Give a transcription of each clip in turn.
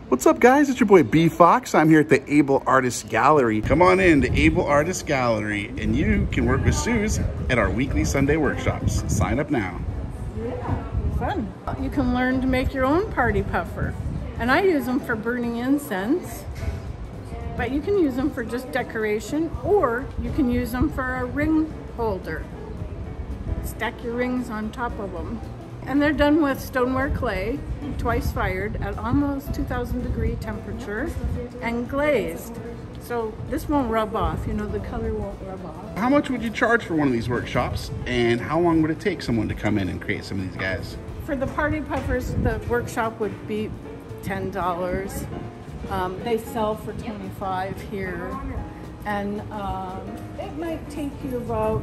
What's up, guys? It's your boy B Fox. I'm here at the Able Artist Gallery. Come on in to Able Artist Gallery and you can work with Suze at our weekly Sunday workshops. Sign up now. Yeah, fun. You can learn to make your own party puffer. And I use them for burning incense, but you can use them for just decoration, or you can use them for a ring holder. Stack your rings on top of them. And they're done with stoneware clay, twice fired at almost 2,000-degree temperature and glazed. So this won't rub off, you know, the color won't rub off. How much would you charge for one of these workshops? And how long would it take someone to come in and create some of these guys? For the party puffers, the workshop would be $10. They sell for $25 here. And it might take you about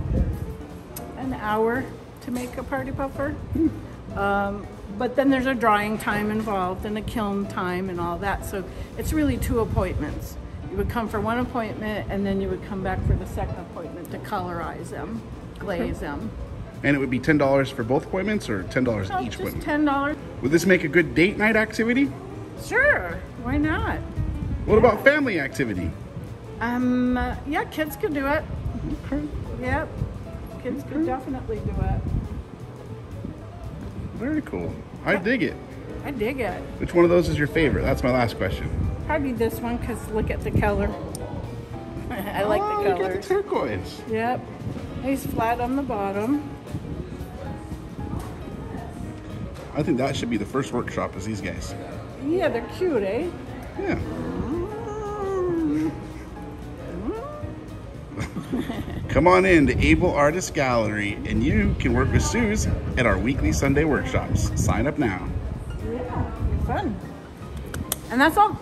an hour to make a party puffer. But then there's a drying time involved and a kiln time and all that. So it's really 2 appointments. You would come for 1 appointment and then you would come back for the second appointment to colorize them, glaze them. And it would be $10 for both appointments or $10 No, each just appointment? $10. Would this make a good date night activity? Sure, why not? What about family activity? Yeah, kids could do it. Okay. Yep, kids could definitely do it. Very cool. I dig it. I dig it. Which one of those is your favorite? That's my last question. Probably this one, because look at the color. I like the You got colors. the turquoise. Yep. He's flat on the bottom. I think that should be the first workshop is these guys. Yeah, they're cute, eh? Yeah. Come on in to Able Artist Gallery and you can work with Suze at our weekly Sunday workshops. Sign up now. Yeah, fun. And that's all.